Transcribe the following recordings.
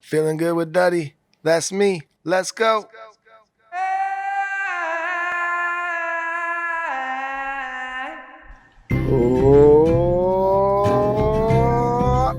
Feeling good with Duddy. That's me. Let's go. Oh,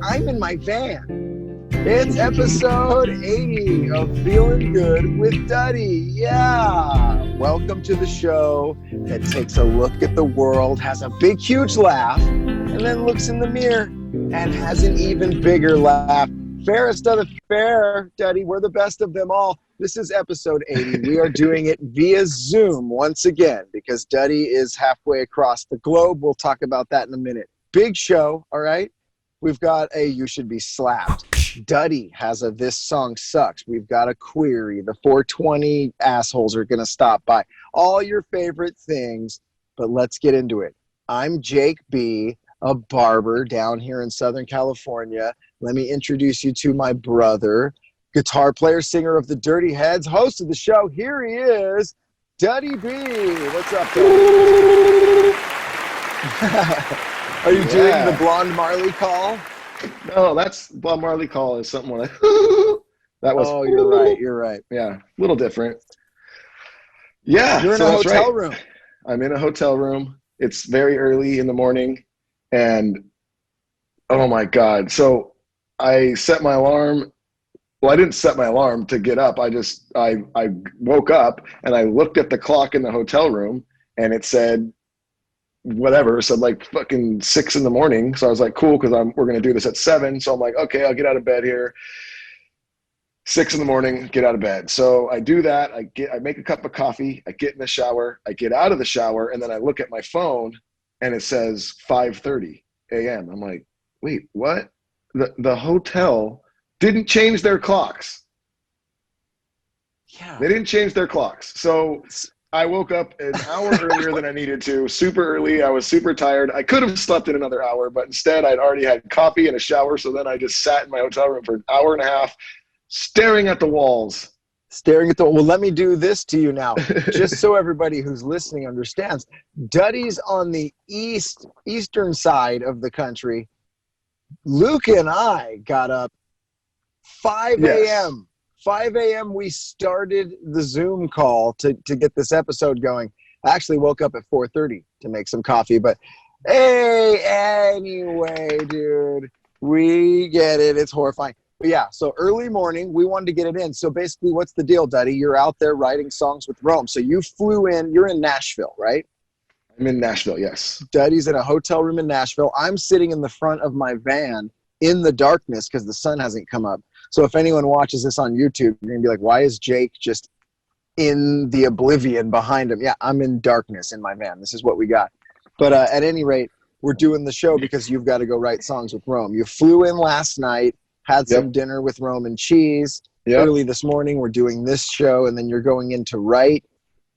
I'm in my van. It's episode 80 of Feeling Good with Duddy. Yeah. Welcome to the show that takes a look at the world, has a big, huge laugh, and then looks in the mirror and has an even bigger laugh. Fairest of the fair, Duddy. We're the best of them all. This is episode 80. We are doing it via Zoom once again because Duddy is halfway across the globe. We'll talk about that in a minute. Big show, all right? We've got a You Should Be Slapped. Duddy has a This Song Sucks. We've got a query. The 420 assholes are going to stop by. All your favorite things, but let's get into it. I'm Jake B., a barber down here in Southern California. Let me introduce you to my brother, guitar player, singer of the Dirty Heads, host of the show. Here he is, Duddy B. What's up, Duddy? Are you doing the Blonde Marley call? No, that's Bob Marley call is something like that was. Oh, you're right. You're right. Yeah, a little different. Yeah, you're in a hotel room. I'm in a hotel room. It's very early in the morning, and oh my God! So I set my alarm. Well, I didn't set my alarm to get up. I woke up and I looked at the clock in the hotel room, and it said whatever, so like fucking 6 in the morning. So I was like, cool, because we're gonna do this at 7. So I'm like, okay, I'll get out of bed here. 6 in the morning, get out of bed. So I do that. I make a cup of coffee. I get in the shower. I get out of the shower, and then I look at my phone, and it says 5:30 a.m. I'm like, wait, what? The hotel didn't change their clocks. Yeah, they didn't change their clocks. So I woke up an hour earlier than I needed to, super early. I was super tired. I could have slept in another hour, but instead I'd already had coffee and a shower. So then I just sat in my hotel room for an hour and a half, staring at the walls. Well, let me do this to you now, just so everybody who's listening understands. Duddy's on the eastern side of the country. Luke and I got up 5 a.m. Yes. 5 a.m. we started the Zoom call to get this episode going. I actually woke up at 4:30 to make some coffee, but hey, anyway, dude, we get it. It's horrifying. But yeah, so early morning, we wanted to get it in. So basically, what's the deal, Duddy? You're out there writing songs with Rome. So you flew in. You're in Nashville, right? I'm in Nashville, yes. Duddy's in a hotel room in Nashville. I'm sitting in the front of my van in the darkness because the sun hasn't come up. So if anyone watches this on YouTube, you're going to be like, why is Jake just in the oblivion behind him? Yeah, I'm in darkness in my van. This is what we got. But at any rate, we're doing the show because you've got to go write songs with Rome. You flew in last night, had some dinner with Rome and cheese. Early this morning, we're doing this show, and then you're going in to write.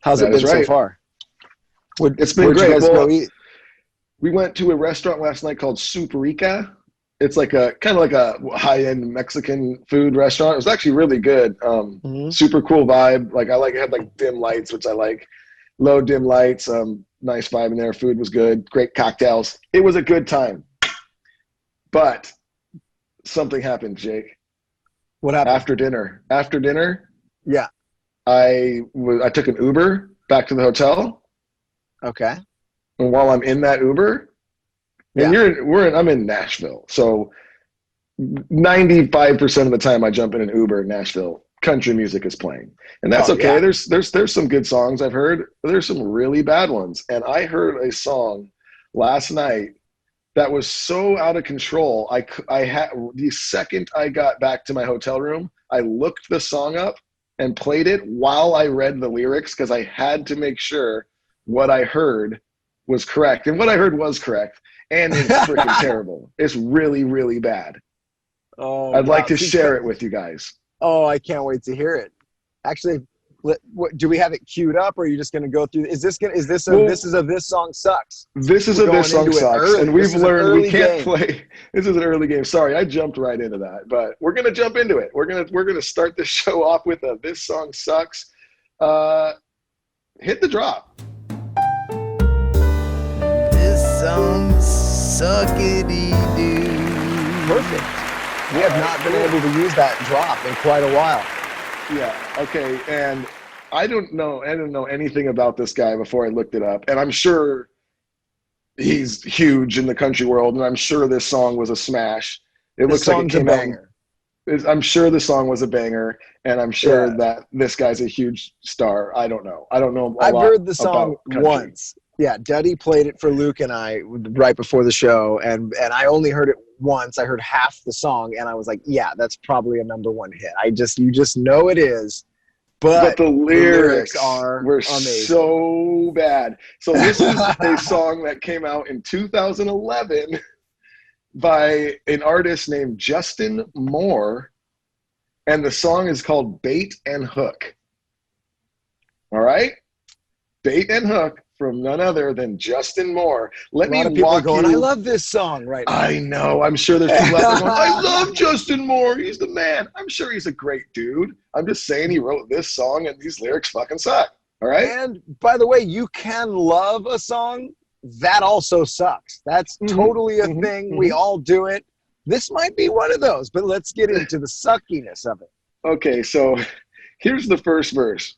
How's it been so far? It's been great. We went to a restaurant last night called Superica. It's like a kind of like a high-end Mexican food restaurant. It was actually really good. Super cool vibe. Like it had like dim lights, which I like. Low dim lights. Nice vibe in there. Food was good. Great cocktails. It was a good time. But something happened, Jake. What happened? After dinner. Yeah. I took an Uber back to the hotel. Okay. And while I'm in that Uber, and I'm in Nashville, so 95% of the time I jump in an Uber in Nashville, country music is playing, and that's okay. Yeah. There's some good songs I've heard. There's some really bad ones, and I heard a song last night that was so out of control. I had the second I got back to my hotel room, I looked the song up and played it while I read the lyrics because I had to make sure what I heard was correct, and what I heard was correct. And it's freaking terrible. It's really, really bad. Oh, I'd like to share it with you guys. Oh, I can't wait to hear it. Actually, do we have it queued up, or are you just going to go through? This is a This Song Sucks? This is a This Song Sucks, and we've learned we can't play. This is an early game. Sorry, I jumped right into that, but we're going to jump into it. We're gonna start the show off with a This Song Sucks. Hit the drop. This song suckity doo. Perfect. We have not been able to use that drop in quite a while. Yeah. Okay. And I don't know anything about this guy before I looked it up. And I'm sure he's huge in the country world. And I'm sure this song was a smash. It looks like it came out. I'm sure the song was a banger. And I'm sure that this guy's a huge star. I don't know. I've heard the song once. Yeah, Duddy played it for Luke and I right before the show, and I only heard it once. I heard half the song, and I was like, "Yeah, that's probably a #1 hit." You just know it is. But the lyrics were amazing. So bad. So this is a song that came out in 2011 by an artist named Justin Moore, and the song is called "Bait and Hook." All right, "Bait and Hook" from none other than Justin Moore. Let me walk you. I love this song right now. I know. I'm sure there's people out there going, I love Justin Moore. He's the man. I'm sure he's a great dude. I'm just saying he wrote this song and these lyrics fucking suck. All right? And by the way, you can love a song that also sucks. That's totally a thing. We all do it. This might be one of those, but let's get into the suckiness of it. Okay, so here's the first verse.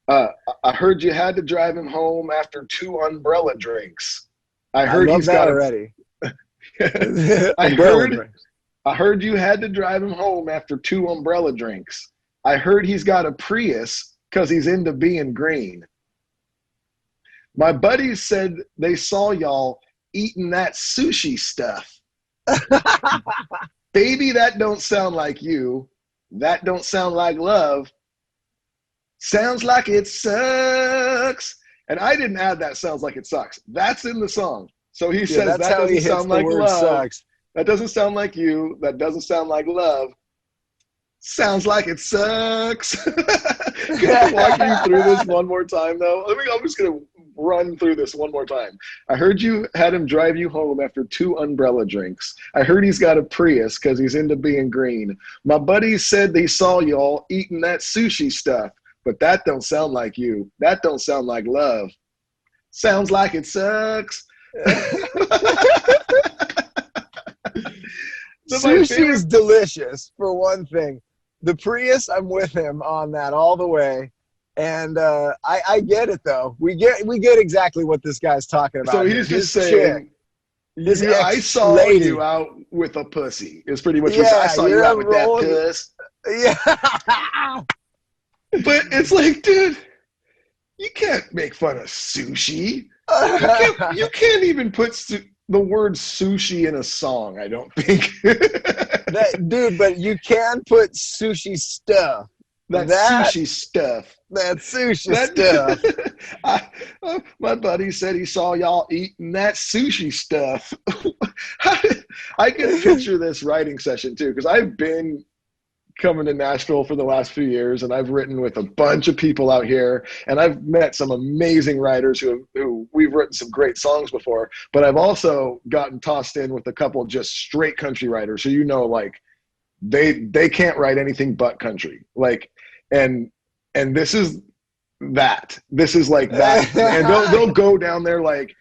I heard you had to drive him home after 2 umbrella drinks. I heard he's got already. I heard you had to drive him home after 2 umbrella drinks. I heard he's got a Prius because he's into being green. My buddies said they saw y'all eating that sushi stuff. Baby, that don't sound like you. That don't sound like love. Sounds like it sucks. And I didn't add that sounds like it sucks. That's in the song. So he says that doesn't sound like love. Sucks. That doesn't sound like you. That doesn't sound like love. Sounds like it sucks. Can I walk you through this one more time, though? I'm just going to run through this one more time. I heard you had him drive you home after 2 umbrella drinks. I heard he's got a Prius because he's into being green. My buddies said they saw y'all eating that sushi stuff. But that don't sound like you. That don't sound like love. Sounds like it sucks. Sushi is delicious, for one thing. The Prius, I'm with him on that all the way. And I get it, though. We get exactly what this guy's talking about. So he's just saying, I saw you out with a pussy. Is pretty much what I saw you out with that puss. Yeah. But it's like, dude, you can't make fun of sushi. You can't even put the word sushi in a song, I don't think. Dude, but you can put sushi stuff. Sushi stuff. That sushi stuff. My buddy said he saw y'all eating that sushi stuff. I can picture this writing session, too, because I've been coming to Nashville for the last few years, and I've written with a bunch of people out here, and I've met some amazing writers who we've written some great songs before, but I've also gotten tossed in with a couple just straight country writers who, like, they can't write anything but country, like, and this is that. This is like that. And they'll go down there like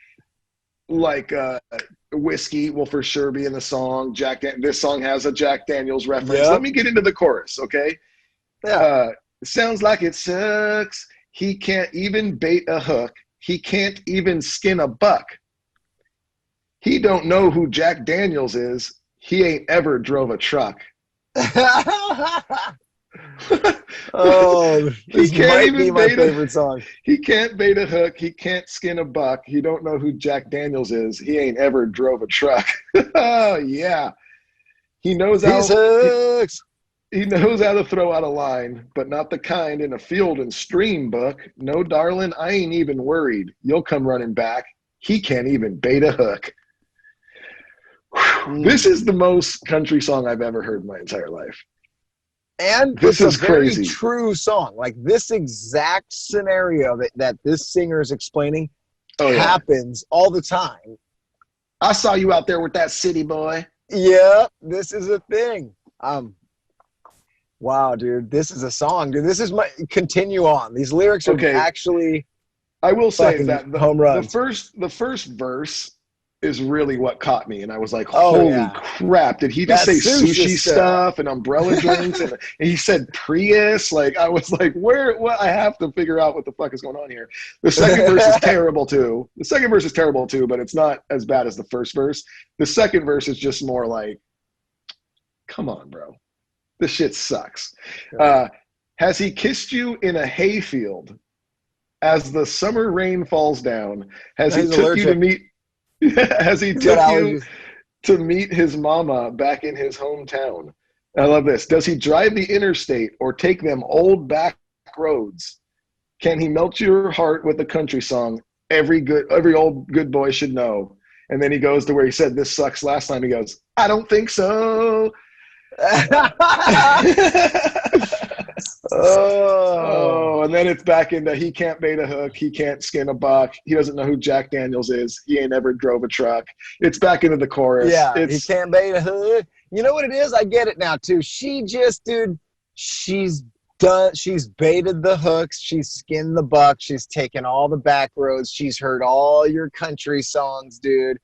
whiskey will for sure be in the song. This song has a Jack Daniels reference. Yep. Let me get into the chorus, okay? Yeah. Sounds like it sucks. He can't even bait a hook. He can't even skin a buck. He don't know who Jack Daniels is. He ain't ever drove a truck. Oh, this might be my favorite song. He can't bait a hook. He can't skin a buck. He don't know who Jack Daniels is. He ain't ever drove a truck. Oh, yeah. He knows how to throw out a line, but not the kind in a field and stream book. No, darling, I ain't even worried. You'll come running back. He can't even bait a hook. This is the most country song I've ever heard in my entire life. And this is a very true song. Like, this exact scenario that this singer is explaining happens all the time. I saw you out there with that city boy. Yeah, this is a thing. Wow, dude, this is a song. Dude, this is my continue on. These lyrics are actually. I will say that home runs. The first verse is really what caught me. And I was like, Oh, holy yeah. crap. Did he just That say sushi sushi stuff. stuff and umbrella drinks? And he said Prius. Like, I was like, what? I have to figure out what the fuck is going on here. The second verse is terrible too. But it's not as bad as the first verse. The second verse is just more like, come on, bro. This shit sucks. Has he kissed you in a hayfield as the summer rain falls down? Has he took you to meet his mama back in his hometown? I love this. Does he drive the interstate or take them old back roads? Can he melt your heart with a country song every old good boy should know? And then he goes to where he said this sucks last time. He goes, I don't think so. Oh, and then it's back into he can't bait a hook, he can't skin a buck, he doesn't know who Jack Daniels is, he ain't ever drove a truck. It's back into the chorus. Yeah, he can't bait a hook. You know what it is? I get it now too. She just, dude, she's baited the hooks, she's skinned the buck, she's taken all the back roads, she's heard all your country songs, dude.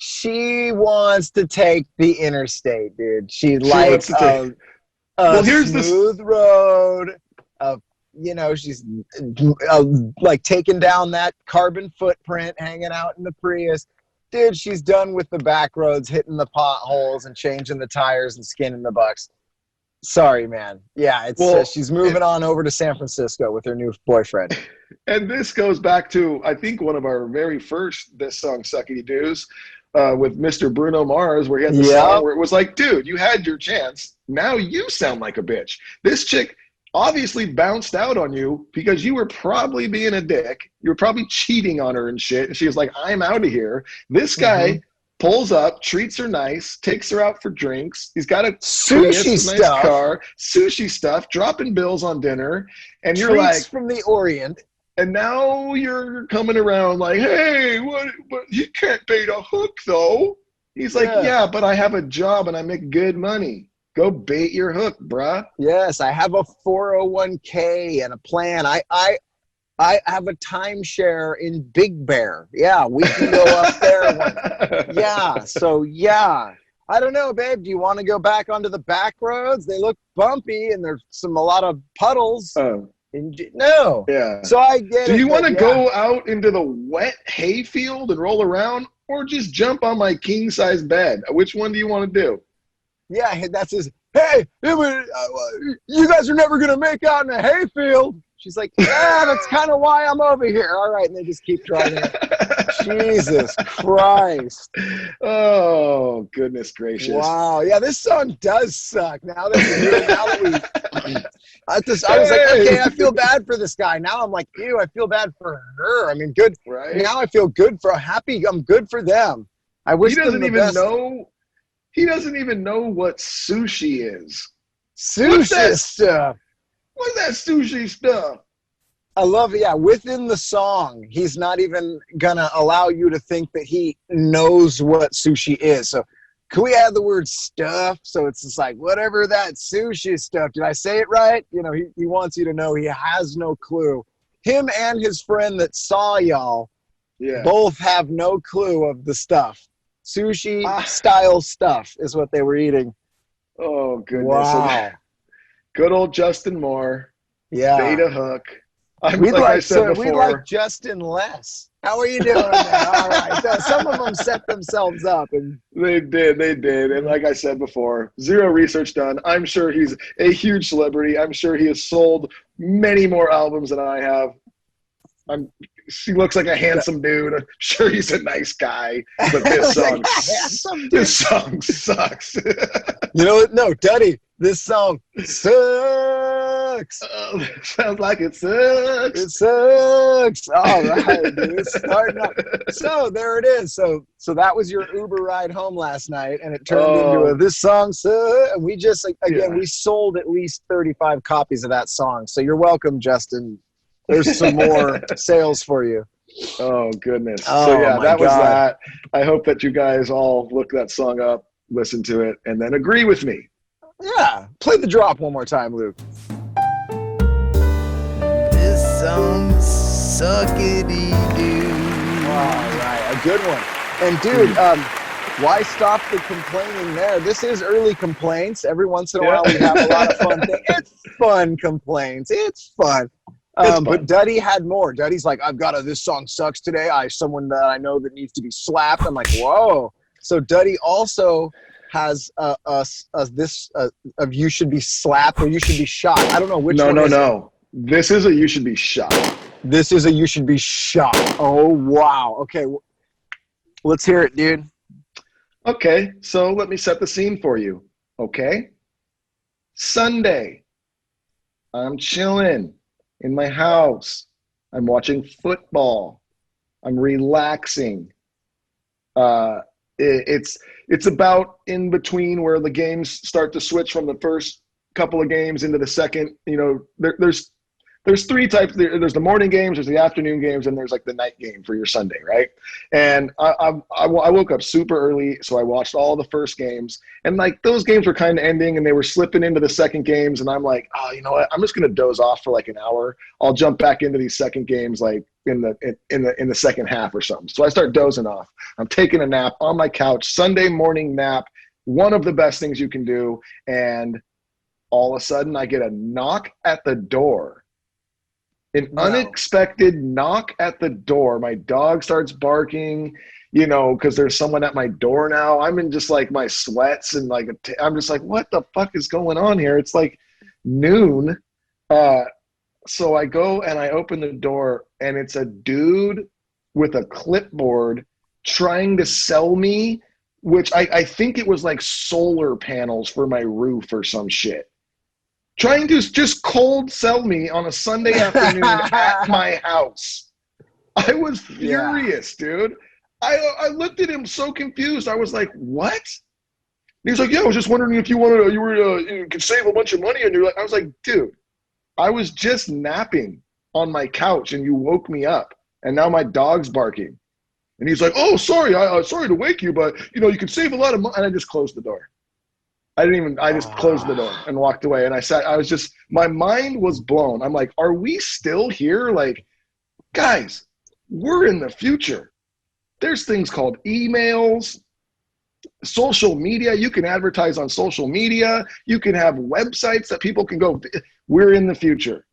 She wants to take the interstate, dude. She likes a smooth road. She's like taking down that carbon footprint, hanging out in the Prius. Dude, she's done with the back roads, hitting the potholes and changing the tires and skinning the bucks. Sorry, man. Yeah, she's moving on over to San Francisco with her new boyfriend. And this goes back to, I think, one of our very first This Song Suckity Doos with Mr. Bruno Mars, where he had the song where it was like, dude, you had your chance. Now you sound like a bitch. This chick obviously bounced out on you because you were probably being a dick. You were probably cheating on her and shit. And she was like, I'm out of here. This guy pulls up, treats her nice, takes her out for drinks. He's got a sushi nice car, sushi stuff, dropping bills on dinner. And you're like, from the Orient. And now you're coming around like, hey, what you can't bait a hook though. He's like, yeah, but I have a job and I make good money. Go bait your hook, bruh. Yes, I have a 401k and a plan. I have a timeshare in Big Bear. Yeah, we can go up there. I don't know, babe. Do you want to go back onto the back roads? They look bumpy and there's a lot of puddles. No. Yeah. So I get it. Do you want to go out into the wet hayfield and roll around, or just jump on my king-size bed? Which one do you want to do? Yeah, that's his. Hey, you guys are never going to make out in a hayfield. She's like, yeah, that's kind of why I'm over here. All right, and they just keep driving. Jesus Christ. Oh, goodness gracious. Wow. Yeah, this song does suck. I was like, okay, I feel bad for this guy. Now I'm like, ew, I feel bad for her. I mean, good. Right? Now I feel good I'm good for them. I wish he doesn't them the even best. know. He doesn't even know what sushi is. Sushi stuff. What's that sushi stuff? I love it. Yeah, within the song, he's not even gonna allow you to think that he knows what sushi is. So, can we add the word stuff? So it's just like, whatever that sushi stuff. Did I say it right? You know, he wants you to know he has no clue. Him and his friend that saw y'all both have no clue of the stuff. Sushi style stuff is what they were eating. Oh, goodness. Wow. Good old Justin Moore. Yeah. Beta hook. We'd like Justin less. How are you doing, man? All right. So some of them set themselves up. And They did. And like I said before, zero research done. I'm sure he's a huge celebrity. I'm sure he has sold many more albums than I have. He looks like a handsome dude. I'm sure he's a nice guy. But this song sucks. You know what? No, Duddy, this song sucks. Sounds like it sucks. It sucks. All right, dude. It's starting up. So there it is. So that was your Uber ride home last night, and it turned into this song sucks. And we just, we sold at least 35 copies of that song. So you're welcome, Justin. There's some more sales for you. Oh, goodness. Oh, so, yeah, that was God. that. I hope that you guys all look that song up, listen to it, and then agree with me. Yeah. Play the drop one more time, Luke. This song suckity doo. All right. A good one. And dude, why stop the complaining there? This is early complaints. Every once in a while, we have a lot of fun things. It's fun complaints. It's fun. But Duddy had more. Duddy's like, this song sucks today. Someone that I know that needs to be slapped. I'm like, whoa. So Duddy also has this of you should be slapped or you should be shot. I don't know which one. No. This is a you should be shot. This is a you should be shot. Oh, wow. Okay. Let's hear it, dude. Okay, so let me set the scene for you. Okay? Sunday. I'm chilling in my house. I'm watching football. I'm relaxing. It's about in between where the games start to switch from the first couple of games into the second. You know, there's three types. There's the morning games, there's the afternoon games, and there's like the night game for your Sunday, right? And I woke up super early, so I watched all the first games, and like those games were kind of ending, and they were slipping into the second games, and I'm like, oh, you know what? I'm just gonna doze off for like an hour. I'll jump back into these second games like in the second half or something. So I start dozing off. I'm taking a nap on my couch, Sunday morning nap, one of the best things you can do, and all of a sudden I get a knock at the door. An unexpected knock at the door. My dog starts barking, you know, because there's someone at my door now. I'm in just like my sweats and like I'm just like, what the fuck is going on here? It's like noon. So I go and I open the door, and it's a dude with a clipboard trying to sell me, which I think it was like solar panels for my roof or some shit. Trying to just cold sell me on a Sunday afternoon at my house. I was furious, dude. I looked at him so confused. I was like, what? And he was like, yeah, I was just wondering if you could save a bunch of money. And I was like, dude, I was just napping on my couch and you woke me up, and now my dog's barking. And he's like, oh, sorry, sorry to wake you, but you know, you could save a lot of money. And I just closed the door. I just closed the door and walked away. And my mind was blown. I'm like, are we still here? Like, guys, we're in the future. There's things called emails, social media. You can advertise on social media. You can have websites that people can go. We're in the future.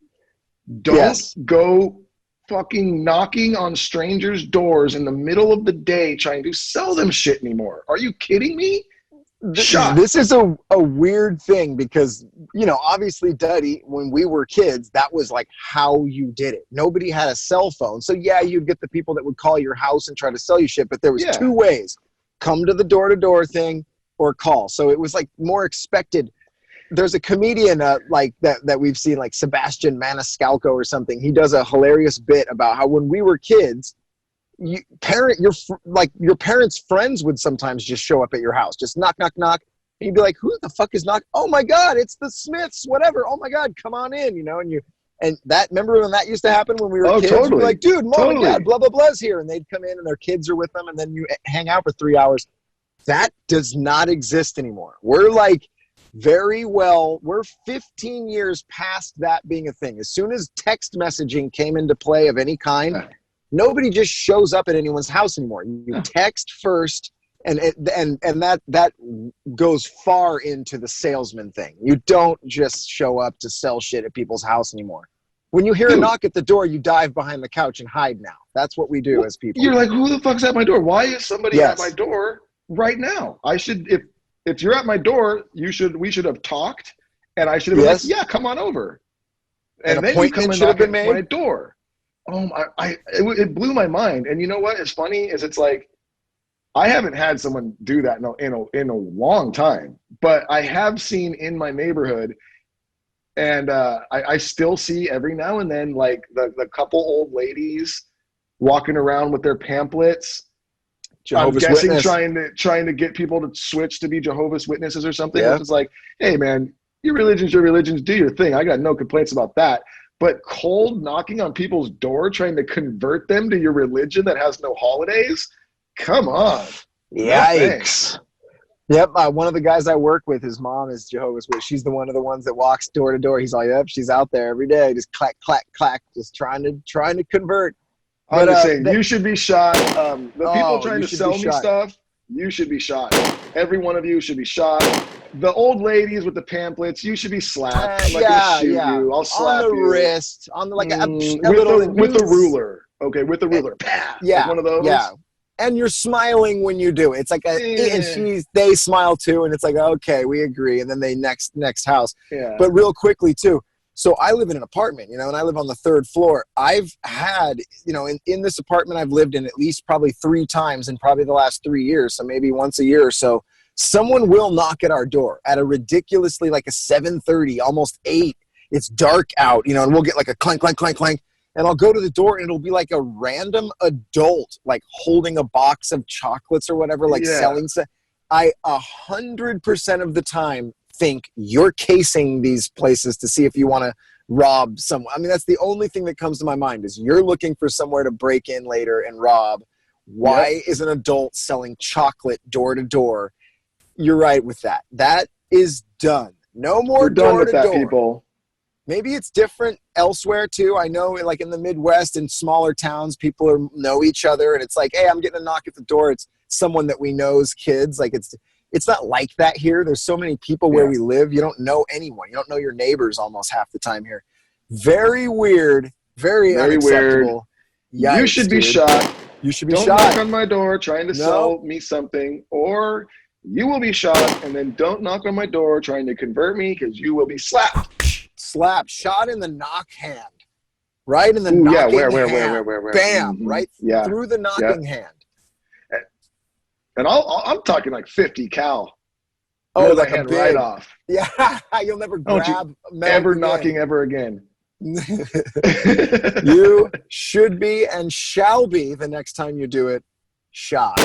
Don't go fucking knocking on strangers' doors in the middle of the day trying to sell them shit anymore. Are you kidding me? This is a weird thing because, you know, obviously, Duddy, when we were kids, that was like how you did it. Nobody had a cell phone. So, yeah, you'd get the people that would call your house and try to sell you shit. But there was two ways. Come to the door-to-door thing or call. So it was like more expected. There's a comedian like that we've seen, like Sebastian Maniscalco or something. He does a hilarious bit about how when we were kids, your parents' friends would sometimes just show up at your house, just knock, knock, knock. And you'd be like, who the fuck is knocking? Oh my God, it's the Smiths, whatever. Oh my God, come on in, you know? Remember when that used to happen when we were kids? Totally. You'd be like, dude, mom and dad, blah, blah, blah's here. And they'd come in and their kids are with them. And then you hang out for 3 hours. That does not exist anymore. We're like, we're 15 years past that being a thing. As soon as text messaging came into play of any kind, nobody just shows up at anyone's house anymore. You text first, and that goes far into the salesman thing. You don't just show up to sell shit at people's house anymore. When you hear a knock at the door, you dive behind the couch and hide now. That's what we do as people. You're like, who the fuck's at my door? Why is somebody at my door right now? If you're at my door, we should have talked, and I should have been like, yeah, come on over. And then you come and knock at my door. It blew my mind. And you know what is funny is it's like, I haven't had someone do that in a long time, but I have seen in my neighborhood, and I still see every now and then like the couple old ladies walking around with their pamphlets. Jehovah's Witness. trying to get people to switch to be Jehovah's Witnesses or something. Yeah. It's like, hey man, your religion's your religion, do your thing. I got no complaints about that. But cold knocking on people's door, trying to convert them to your religion that has no holidays? Come on. Yikes. Yep. One of the guys I work with, his mom is Jehovah's Witness. She's one of the ones that walks door to door. He's like, yep, she's out there every day, just clack, clack, clack, just trying to convert. I'm But, just saying, that- you should be shot. The people trying you to should sell be me shot. stuff, you should be shot. Every one of you should be shot. The old ladies with the pamphlets, you should be slapped. I'm not gonna shoot you. I'll slap on the you. wrist, on the like a with little the ruler. Okay, with the ruler. Yeah, like one of those. yeah. And you're smiling when you do it. It's like and they smile too, and it's like, okay, we agree. And then they next house. Yeah. But real quickly too. So I live in an apartment, and I live on the 3rd floor. I've had, in this apartment I've lived in at least probably 3 times in probably the last 3 years. So maybe once a year or so, someone will knock at our door at a ridiculously like a 7:30, almost 8. It's dark out, and we'll get like a clank, clank, clank, clank. And I'll go to the door, and it'll be like a random adult, like holding a box of chocolates or whatever, like selling stuff. I 100% of the time think you're casing these places to see if you want to rob someone. I mean, that's the only thing that comes to my mind is you're looking for somewhere to break in later and rob. Why is an adult selling chocolate door to door? You're right with that. That is done. No more door to door. People. Maybe it's different elsewhere too. I know like in the Midwest in smaller towns, people know each other and it's like, hey, I'm getting a knock at the door. It's someone that we know's kids. Like it's not like that here. There's so many people where we live. You don't know anyone. You don't know your neighbors almost half the time here. Very weird. Very unacceptable. Weird. Yikes, you should be shot. You should be shot. Don't knock on my door trying to sell me something, or you will be shot, and then don't knock on my door trying to convert me because you will be slapped. Shot in the knock hand. Right in the knocking hand. Where? Bam, right through the knocking hand. And I'm talking like 50 cal. Oh, like a big, right off. Yeah, you'll never grab ever knocking ever again. You should be and shall be the next time you do it shot.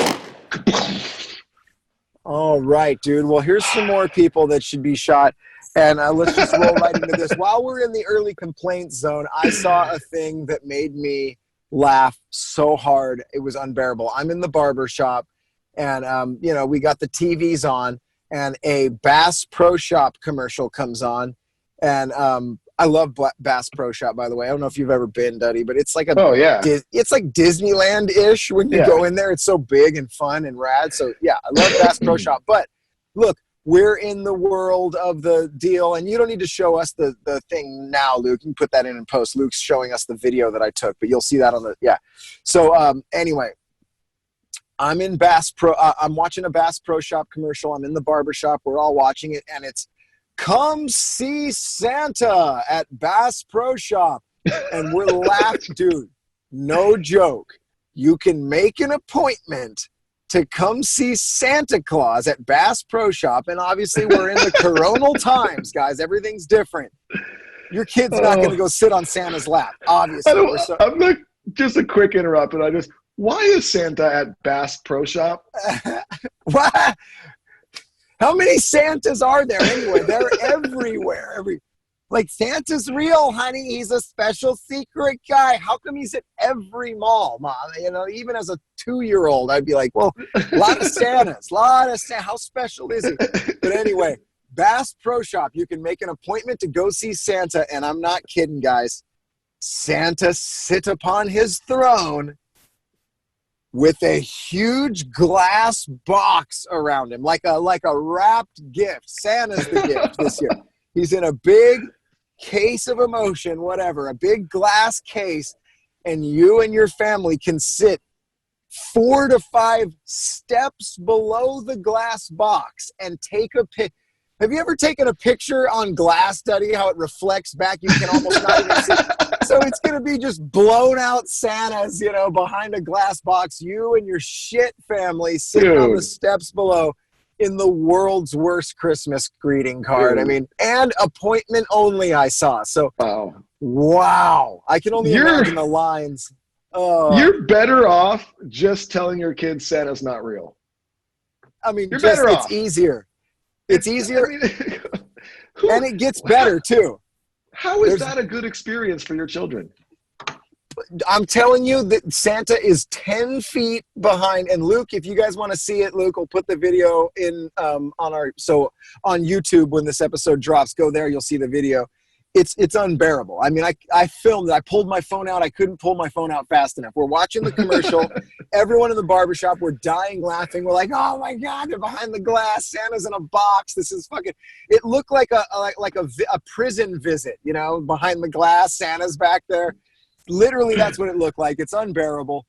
All right, dude. Well, here's some more people that should be shot. And let's just roll right into this. While we're in the early complaints zone, I saw a thing that made me laugh so hard. It was unbearable. I'm in the barber shop, and, we got the TVs on, and a Bass Pro Shop commercial comes on. And I love Bass Pro Shop, by the way. I don't know if you've ever been, Duddy, but it's like it's like Disneyland-ish when you go in there. It's so big and fun and rad. So, yeah, I love Bass Pro Shop. But, look, we're in the world of the deal, and you don't need to show us the thing now, Luke. You can put that in post. Luke's showing us the video that I took, but you'll see that on the So anyway, I'm in Bass Pro. I'm watching a Bass Pro Shop commercial. I'm in the barber shop. We're all watching it, and it's "Come see Santa at Bass Pro Shop," and we're laughing, dude. No joke. You can make an appointment to come see Santa Claus at Bass Pro Shop. And obviously we're in the coronal times, guys. Everything's different. Your kid's not going to go sit on Santa's lap, obviously. I'm not, just a quick interrupt, but why is Santa at Bass Pro Shop? What? How many Santas are there anyway? They're everywhere. Like, Santa's real, honey. He's a special secret guy. How come he's at every mall, Mom? Even as a 2-year-old, I'd be like, well, a lot of Santas. How special is he? But anyway, Bass Pro Shop. You can make an appointment to go see Santa, and I'm not kidding, guys. Santa sit upon his throne with a huge glass box around him, like a wrapped gift. Santa's the gift this year. He's in a big case of emotion, whatever, a big glass case, and you and your family can sit 4 to 5 steps below the glass box and take a pic. Have you ever taken a picture on glass, Duddy, how it reflects back? You can almost not even see. So it's going to be just blown out Santas, behind a glass box. You and your shit family sitting on the steps below in the world's worst Christmas greeting card. I mean, and appointment only I saw. So, wow. I can only imagine the lines. You're better off just telling your kids Santa's not real. I mean, it's easier. It's easier. And it gets better, too. How is that a good experience for your children? I'm telling you that Santa is 10 feet behind. And Luke, if you guys want to see it, Luke will put the video in on YouTube when this episode drops. Go there, you'll see the video. it's unbearable. I mean, I filmed it. I pulled my phone out. I couldn't pull my phone out fast enough. We're watching the commercial. Everyone in the barbershop, we're dying laughing. We're like, oh my God, they're behind the glass. Santa's in a box. This is fucking, it looked like a prison visit, you know, behind the glass. Santa's back there. Literally, that's what it looked like. It's unbearable.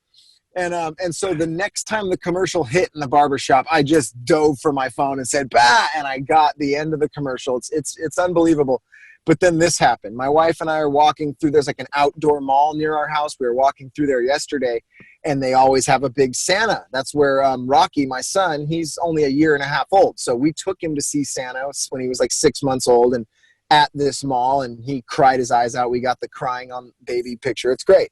And so the next time the commercial hit in the barbershop, I just dove for my phone and said, bah, and I got the end of the commercial. It's unbelievable. But then this happened. My wife and I are walking through, there's like an outdoor mall near our house. We were walking through there yesterday, and they always have a big Santa. That's where Rocky, my son, he's only a year and a half old. So we took him to see Santa when he was like 6 months old and at this mall, and he cried his eyes out. We got the crying on baby picture. It's great.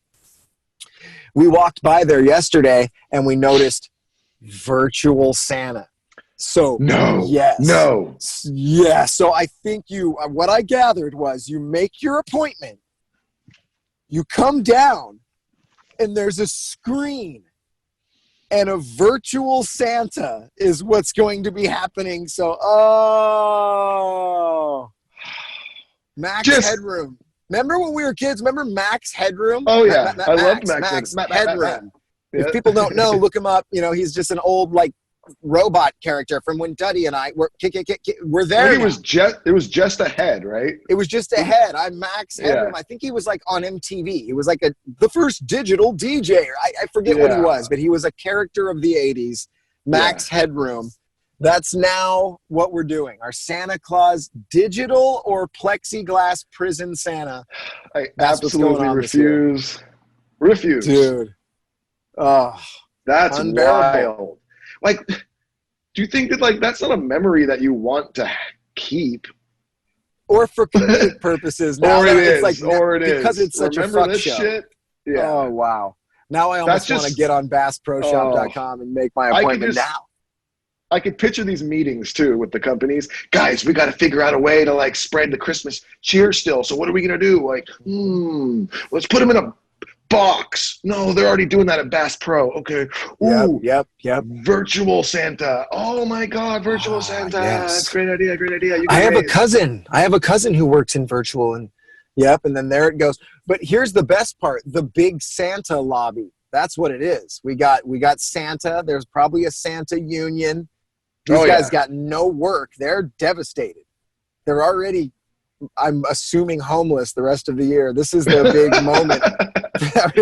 We walked by there yesterday, and we noticed virtual Santa. So yes. So I think what I gathered was you make your appointment, you come down, and there's a screen, and a virtual Santa is what's going to be happening. So, Max Headroom. Remember when we were kids? Remember Max Headroom? Oh yeah, I loved Max Headroom. Yeah. If people don't know, look him up. You know, he's just an old like robot character from when Duddy and I were there. It was just a head, right? It was just a head. I'm Max Headroom. Yeah. I think he was like on MTV. He was like the first digital DJ. I forget what he was, but he was a character of the 80s. Max Headroom. That's now what we're doing. Our Santa Claus digital or plexiglass prison Santa. That's absolutely refuse. Dude. Oh, that's wild. Like, do you think that like that's not a memory that you want to keep? Or for comedic purposes now. Or it is. Because it's such a fuck show. Shit? Yeah. Oh, wow. Now I almost want to get on BassProShop.com and make my appointment now. I could picture these meetings too with the companies. Guys, we got to figure out a way to like spread the Christmas cheer still. So what are we going to do? Like, let's put them in a box. No, they're already doing that at Bass Pro. Okay. Ooh, yep. Virtual Santa. Oh my God, virtual Santa. Yes. That's a great idea. I have a cousin who works in virtual, and and then there it goes. But here's the best part, the big Santa lobby. That's what it is. We got Santa. There's probably a Santa union. These guys got no work. They're devastated. They're already, I'm assuming, homeless the rest of the year. This is their big moment. That's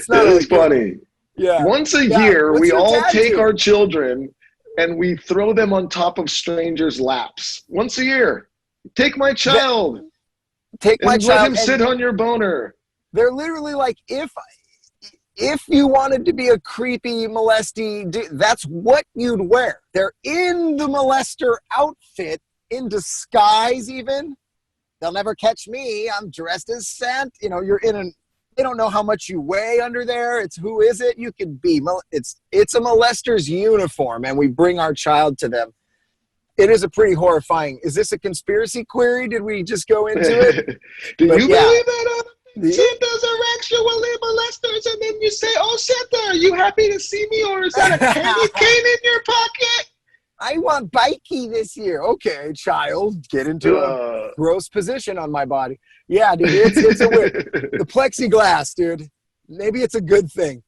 not really funny. Yeah. Once a year, we all take our children and we throw them on top of strangers' laps. Once a year. Take my child. Let him sit on your boner. They're literally like, if you wanted to be a creepy molesty, that's what you'd wear. They're in the molester outfit, in disguise even. They'll never catch me. I'm dressed as Santa. You know, they don't know how much you weigh under there. It's who is it? You could be. It's a molester's uniform, and we bring our child to them. It is a pretty horrifying. Is this a conspiracy query? Did we just go into it? Do you believe that? Santas are actually molesters, and then you say, "Oh, Santa, are you happy to see me, or is that a candy cane in your pocket?" I want bikey this year. Okay, child, get into a gross position on my body. Yeah, dude, it's a weird. The plexiglass, dude. Maybe it's a good thing,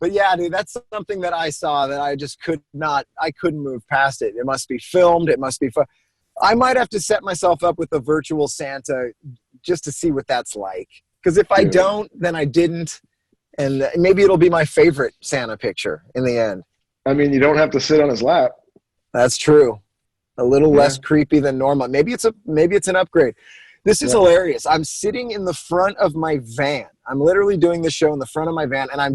but yeah, dude, that's something that I saw that I just I couldn't move past it. It must be filmed. It must be fun. I might have to set myself up with a virtual Santa just to see what that's like. Because if I don't, then I didn't. And maybe it'll be my favorite Santa picture in the end. I mean, you don't have to sit on his lap. That's true. A little less creepy than normal. Maybe it's an upgrade. This is hilarious. I'm sitting in the front of my van. I'm literally doing this show in the front of my van, and I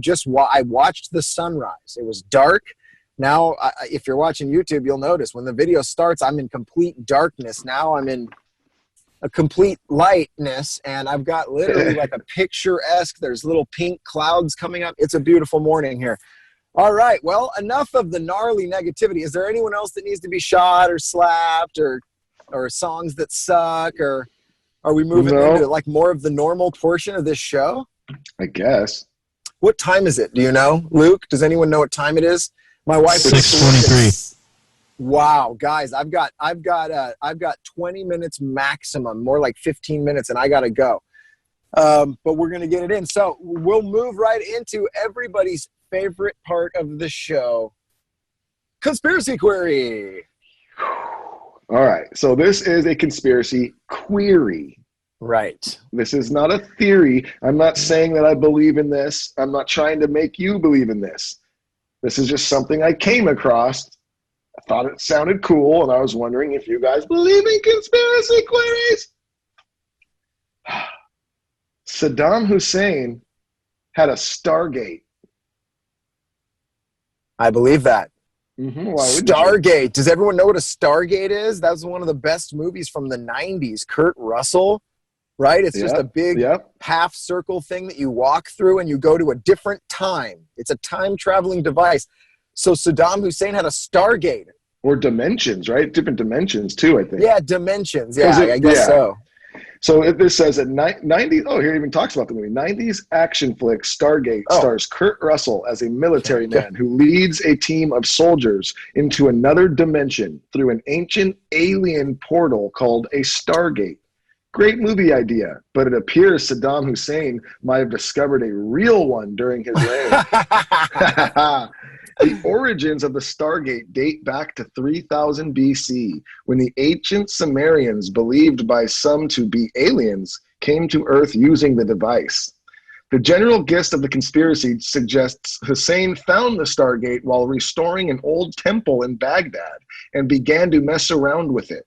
watched the sunrise. It was dark. Now, if you're watching YouTube, you'll notice when the video starts, I'm in complete darkness. Now I'm in a complete lightness, and I've got literally like a picturesque, there's little pink clouds coming up. It's a beautiful morning here. All right, well, enough of the gnarly negativity. Is there anyone else that needs to be shot or slapped or songs that suck, or are we moving into like more of the normal portion of this show? I guess. What time is it? Do you know, Luke? Does anyone know what time it is? My wife. 6:23. Wow, guys, I've got 20 minutes maximum, more like 15 minutes, and I gotta go. But we're gonna get it in. So we'll move right into everybody's favorite part of the show, conspiracy query. All right. So this is a conspiracy query. Right. This is not a theory. I'm not saying that I believe in this. I'm not trying to make you believe in this. This is just something I came across. I thought it sounded cool, and I was wondering if you guys believe in conspiracy queries. Saddam Hussein had a Stargate. I believe that. Mm-hmm. Stargate. Does everyone know what a Stargate is? That was one of the best movies from the 90s. Kurt Russell, right? It's just a big half circle thing that you walk through and you go to a different time. It's a time traveling device. So Saddam Hussein had a Stargate. Or dimensions, right? Different dimensions too, I think. Yeah, dimensions. Yeah, I guess so. So this says that 90s, here it even talks about the movie. 90s action flick Stargate stars Kurt Russell as a military man who leads a team of soldiers into another dimension through an ancient alien portal called a Stargate. Great movie idea, but it appears Saddam Hussein might have discovered a real one during his reign. The origins of the Stargate date back to 3000 BC, when the ancient Sumerians, believed by some to be aliens, came to Earth using the device. The general gist of the conspiracy suggests Hussein found the Stargate while restoring an old temple in Baghdad and began to mess around with it.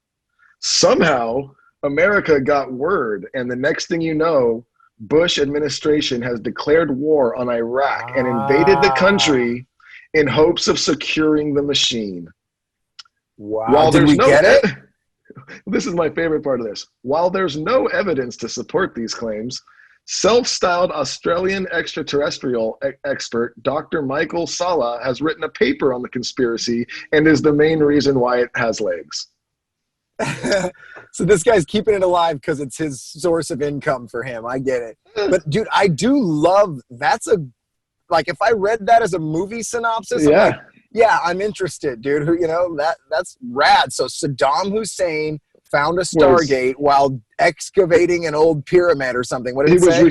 Somehow, America got word, and the next thing you know, Bush administration has declared war on Iraq and invaded the country in hopes of securing the machine. Wow. Did we get it? This is my favorite part of this. While there's no evidence to support these claims, self-styled Australian extraterrestrial expert Dr. Michael Sala has written a paper on the conspiracy and is the main reason why it has legs. So this guy's keeping it alive because it's his source of income for him. I get it. But dude, I do love, like if I read that as a movie synopsis, I'm like, yeah, I'm interested, dude. That's rad. So Saddam Hussein found a Stargate while excavating an old pyramid or something. What did he say?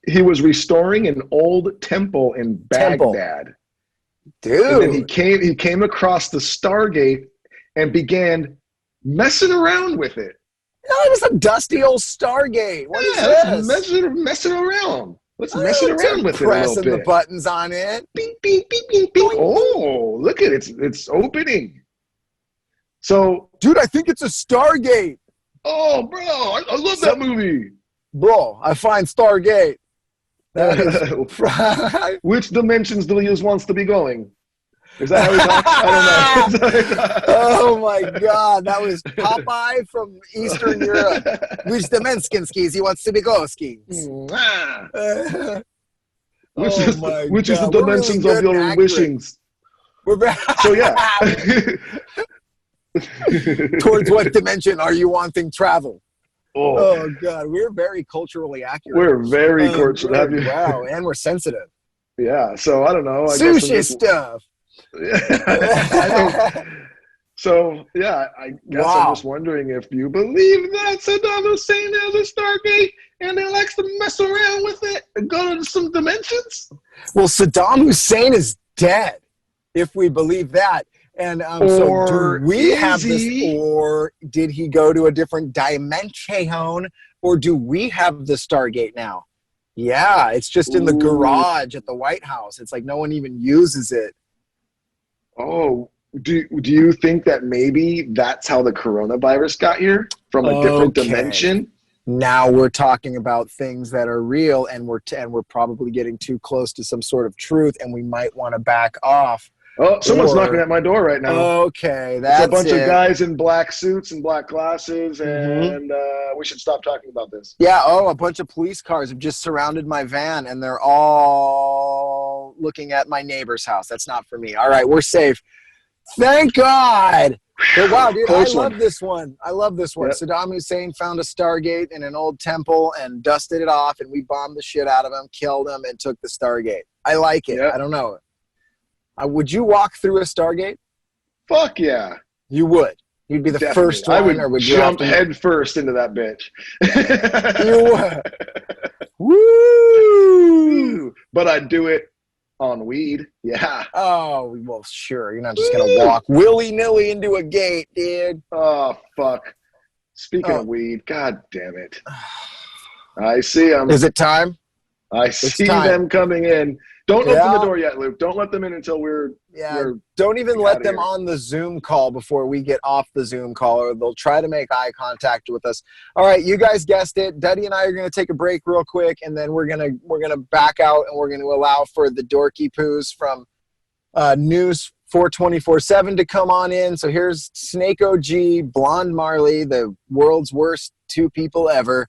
He was restoring an old temple in Baghdad. Dude. And then he came across the Stargate and began messing around with it. No, it was a dusty old Stargate. What is this? Messing around. Let's mess it around with it a little bit. Pressing the buttons on it. Beep, beep, beep, beep, beep. Oh, look at it. It's opening. So, dude, I think it's a Stargate. Oh, bro, I love that movie. Bro, I find Stargate. Which dimensions do he wants to be going? Is that how he talks? I don't know. Oh my God, that was Popeye from Eastern Europe. Which dimensions he wants to be going? Which is the dimensions of your wishings? So yeah. Towards what dimension are you wanting travel? Oh God, we're very culturally accurate. We're very culturally. Wow, and we're sensitive. Yeah, so I don't know. Sushi stuff. So yeah, I guess I'm just wondering if you believe that Saddam Hussein has a Stargate and he likes to mess around with it and go to some dimensions. Well, Saddam Hussein is dead, if we believe that. And so do we have this, or did he go to a different dimension, or do we have the Stargate now? Yeah, it's just in the garage at the White House. It's like no one even uses it. Oh, do you think that maybe that's how the coronavirus got here, from a different dimension? Now we're talking about things that are real, and we're probably getting too close to some sort of truth, and we might want to back off. Oh, someone's knocking at my door right now. Okay, that's a bunch of guys in black suits and black glasses, and we should stop talking about this. Yeah, a bunch of police cars have just surrounded my van, and they're all looking at my neighbor's house. That's not for me. All right, we're safe. Thank God. But wow, dude, I love this one. I love this one. Yep. Saddam Hussein found a Stargate in an old temple and dusted it off, and we bombed the shit out of him, killed him, and took the Stargate. I like it. Yep. I don't know. Would you walk through a Stargate? Fuck yeah. You would. You'd be the Definitely. first one, I would or would you jump have to... head first into that bitch. You would. Woo! But I'd do it on weed. Yeah. Oh, well, sure. You're not just going to walk willy-nilly into a gate, dude. Oh, fuck. Speaking of weed, god damn it. I see them. Is it time? I see them coming in. Don't open the door yet, Luke. Don't let them in until we're don't even let them here. on the Zoom call before we get off the Zoom call, or they'll try to make eye contact with us. All right, you guys guessed it. Duddy and I are going to take a break real quick, and then we're gonna back out, and we're going to allow for the dorky poos from News 424/7 to come on in. So here's Snake OG, Blonde Marley, the world's worst two people ever.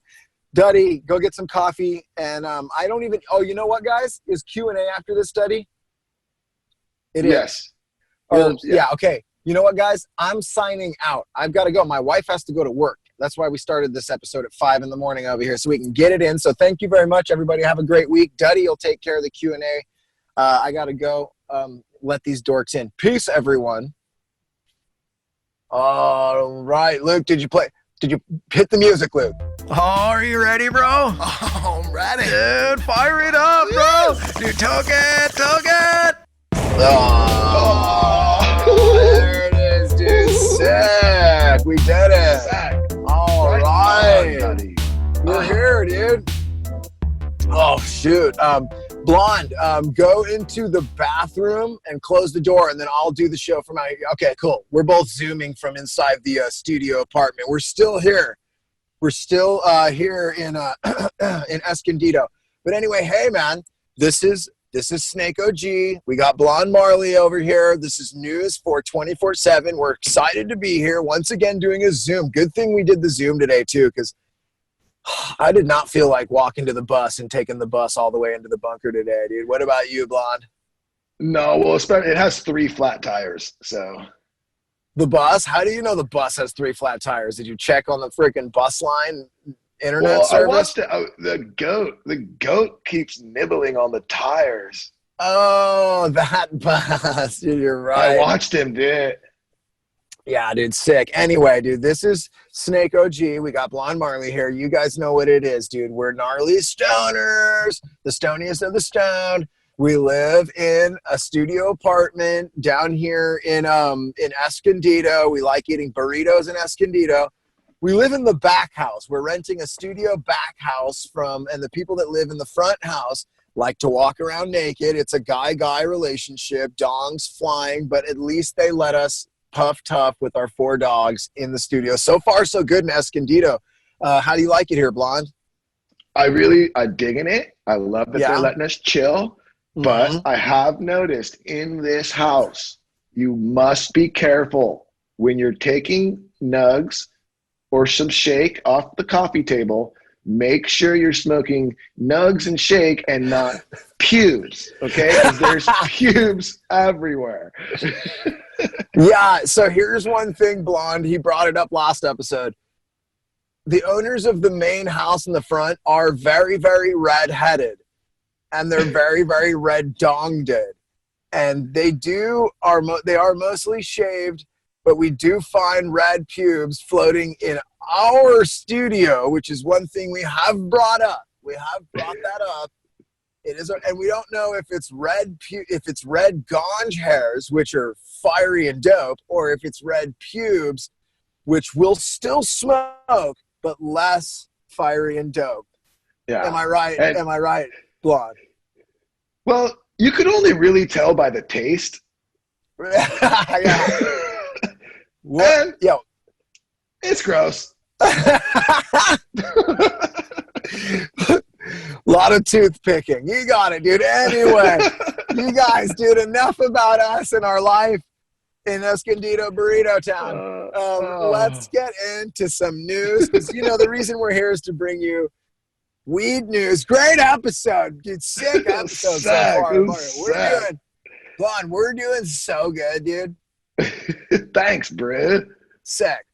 Duddy, go get some coffee, and I don't even. Oh, you know what, guys? Is Q&A after this, Duddy? It is. Yeah. Okay. You know what, guys? I'm signing out. I've got to go. My wife has to go to work. That's why we started this episode at 5 in the morning over here, so we can get it in. So thank you very much, everybody. Have a great week. Duddy will take care of the Q&A. I got to go. Let these dorks in. Peace, everyone. All right, Luke. Did you hit the music, Luke? Oh, are you ready, bro? Oh, I'm ready. Dude, fire it up, bro. Dude, Toke it. Oh, there it is, dude. Sick. We did it. All right. We're here, dude. Oh, shoot. Blonde, go into the bathroom and close the door, and then I'll do the show from out here. Okay, cool. We're both Zooming from inside the studio apartment. We're still here. We're still here in Escondido. But anyway, hey, man, this is Snake OG. We got Blonde Marley over here. This is News 424/7. We're excited to be here once again doing a Zoom. Good thing we did the Zoom today, too, because I did not feel like walking to the bus and taking the bus all the way into the bunker today, dude. What about you, Blonde? No, well, it has 3 flat tires, so. The bus? How do you know the bus has 3 flat tires? Did you check on the freaking bus line internet service? I watched it. The goat keeps nibbling on the tires. Oh, that bus. Dude, you're right. I watched him do it. Yeah, dude, sick. Anyway, dude, this is Snake OG. We got Blonde Marley here. You guys know what it is, dude. We're gnarly stoners, the stoniest of the stoned. We live in a studio apartment down here in Escondido. We like eating burritos in Escondido. We live in the back house. We're renting a studio back house and the people that live in the front house like to walk around naked. It's a guy-guy relationship, dongs flying, but at least they let us puff tough with our 4 dogs in the studio. So far, so good in Escondido. How do you like it here, Blonde? I'm digging it. I love that they're letting us chill. But I have noticed in this house, you must be careful when you're taking nugs or some shake off the coffee table. Make sure you're smoking nugs and shake and not pubes, okay? Because there's pubes everywhere. Yeah, so here's one thing, Blonde. He brought it up last episode. The owners of the main house in the front are very, very red-headed. And they're very, very red-donged. And they are mostly shaved, but we do find red pubes floating in our studio, which is one thing we have brought up. We have brought that up. It is, and we don't know if it's red ganj hairs, which are fiery and dope, or if it's red pubes, which will still smoke, but less fiery and dope. Yeah. Am I right? Am I right, Blonde? Well, you could only really tell by the taste. Yeah. What? Yo. It's gross. Lot of tooth picking. You got it, dude. Anyway, you guys, dude, enough about us and our life in Escondido Burrito Town. Let's get into some news, because the reason we're here is to bring you weed news. Great episode, dude. Sick episode so far. We're doing so good, dude. Thanks, bro. Sick.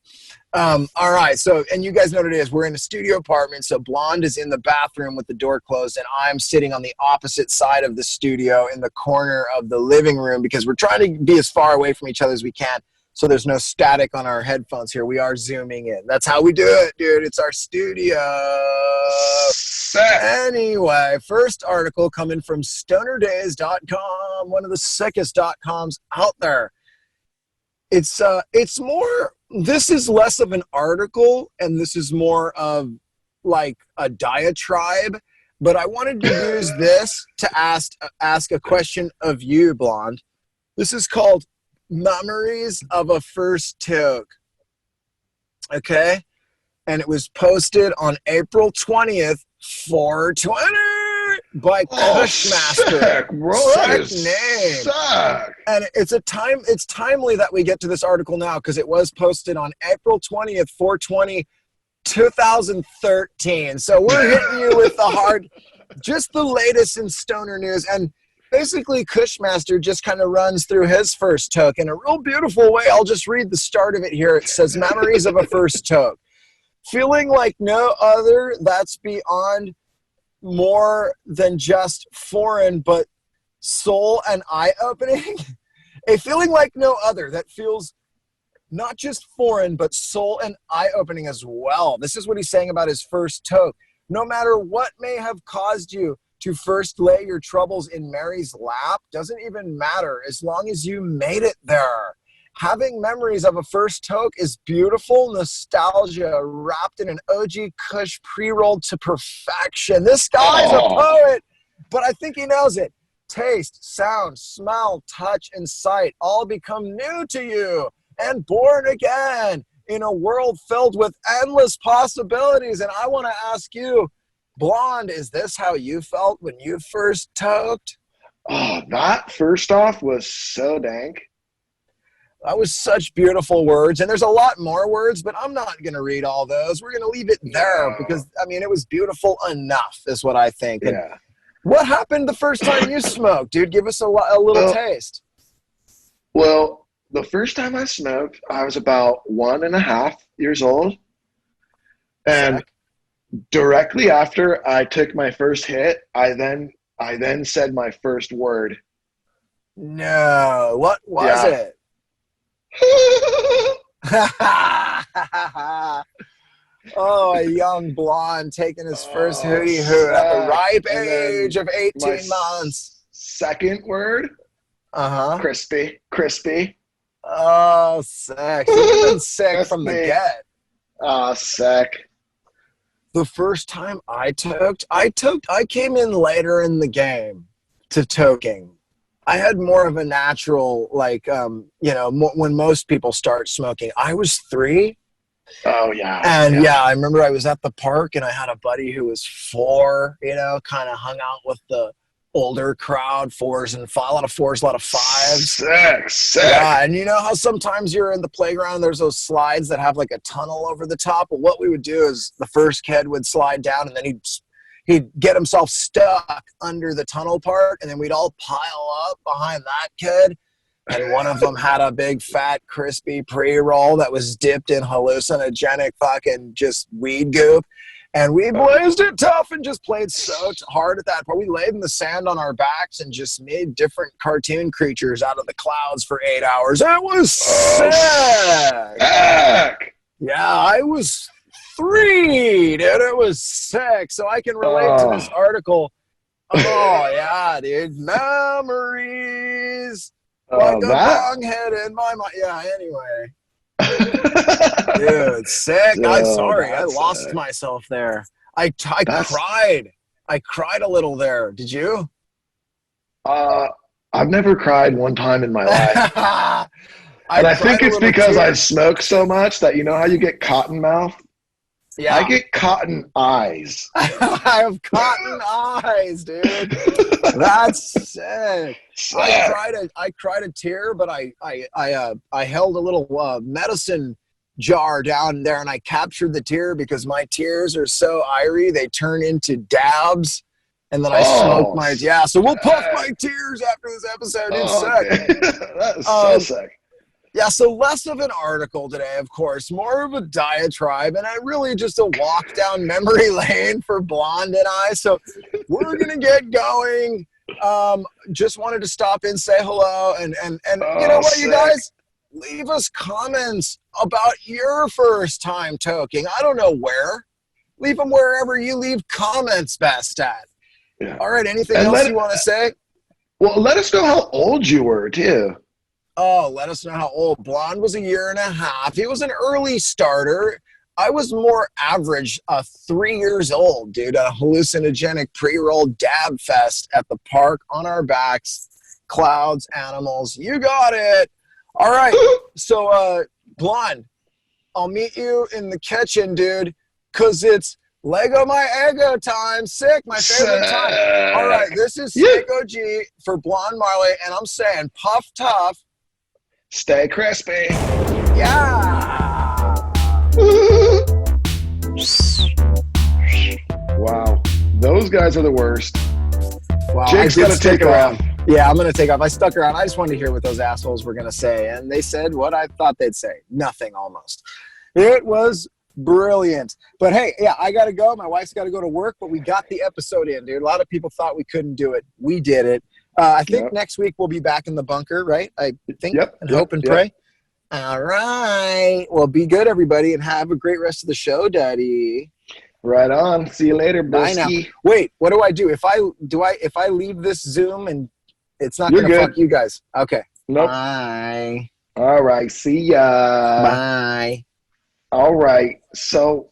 All right. So, and you guys know what it is. We're in a studio apartment. So Blonde is in the bathroom with the door closed, and I'm sitting on the opposite side of the studio in the corner of the living room, because we're trying to be as far away from each other as we can. so there's no static on our headphones here. We are zooming in. That's how we do it, dude. It's our studio. Anyway, first article coming from stonerdays.com, one of the sickest .coms out there. It's more, this is less of an article and this is more of like a diatribe, but I wanted to use this to ask a question of you, Blonde. This is called Memories of a First Toke. Okay? And it was posted on April 20th, 420 by Cushmaster. Sick, bro. That is name. sick. And it's timely that we get to this article now because it was posted on April 20th, 420, 2013. So we're hitting you with the hard, just the latest in stoner news. And basically, Cushmaster just kind of runs through his first toke in a real beautiful way. I'll just read the start of it here. It says, memories of a first toke. Feeling like no other, that's beyond more than just foreign, but soul and eye-opening. A feeling like no other that feels not just foreign, but soul and eye-opening as well. This is what he's saying about his first toke. No matter what may have caused you to first lay your troubles in Mary's lap, doesn't even matter as long as you made it there. Having memories of a first toke is beautiful nostalgia wrapped in an OG Kush pre-rolled to perfection. This guy's a poet, but I think he knows it. Taste, sound, smell, touch, and sight all become new to you and born again in a world filled with endless possibilities. And I want to ask you, Blonde, is this how you felt when you first toked? Oh, that first off was so dank. That was such beautiful words. And there's a lot more words, but I'm not going to read all those. We're going to leave it there because, I mean, it was beautiful enough is what I think. And Yeah. what happened the first time you smoked, dude? Give us a little taste. Well, the first time I smoked, I was about 1.5 years old. And directly after I took my first hit, I then said my first word. No. What was it? Oh, a young blonde taking his first hootie hoot at the ripe age of 18 months. Second word? Crispy. Oh, sick. So you've been sick That's from the me. get. Oh, sick. The first time I came in later in the game to toking. I had more of a natural, like, when most people start smoking. I was 3. Oh, yeah. And I remember I was at the park and I had a buddy who was 4, kind of hung out with the older crowd, 4s and 5, a lot of 4s, a lot of 5s. Sick. Yeah, and you know how sometimes you're in the playground, there's those slides that have like a tunnel over the top? Well, what we would do is the first kid would slide down and then he'd get himself stuck under the tunnel part, and then we'd all pile up behind that kid. And one of them had a big, fat, crispy pre-roll that was dipped in hallucinogenic fucking just weed goop. And we blazed it tough and just played so hard at that part. We laid in the sand on our backs and just made different cartoon creatures out of the clouds for 8 hours. It was sick. Yeah, I was 3, dude. It was sick. So I can relate to this article. Oh, yeah, dude. Memories. Like a bong head in my mind. Yeah, anyway. Dude, sick. I'm sorry. I lost myself there. I cried. I cried a little there. Did you? I've never cried one time in my life. And I think it's because I smoke so much that you know how you get cotton mouth? Yeah. I get cotton eyes. I have cotton eyes, dude. That's sick. I cried a tear, but I held a little medicine jar down there and I captured the tear because my tears are so irie they turn into dabs, and then I smoke my so we'll puff my tears after this episode. It's sick. That is so sick. Yeah, so less of an article today, of course, more of a diatribe, and I really just a walk down memory lane for Blonde and I. So we're gonna get going. Just wanted to stop in, say hello, and you know what, you guys? leave us comments about your first time toking. I don't know where. Leave them wherever you leave comments best at. Yeah. All right, anything else you want to say? Well, let us know how old you were, too. Oh, let us know how old. Blonde was 1.5 years. He was an early starter. I was more average, 3 years old, dude, at a hallucinogenic pre-roll dab fest at the park on our backs. Clouds, animals. You got it. All right. So, Blonde, I'll meet you in the kitchen, dude, because it's Lego My Ego time. Sick, my favorite time. All right, this is Sick OG for Blonde Marley, and I'm saying puff tough. Stay crispy. Yeah. Wow. Those guys are the worst. Wow, Jake's got to take off. Yeah, I'm going to take off. I stuck around. I just wanted to hear what those assholes were going to say, and they said what I thought they'd say. Nothing, almost. It was brilliant. But hey, yeah, I got to go. My wife's got to go to work, but we got the episode in, dude. A lot of people thought we couldn't do it. We did it. I think next week we'll be back in the bunker, right? I think and hope and pray. All right. Well, be good, everybody, and have a great rest of the show, Daddy. Right on. See you later, Bye now. Busky. Wait, what do I do? If I leave this Zoom and it's not going to fuck you guys? Okay. Nope. Bye. All right. See ya. Bye. All right. So,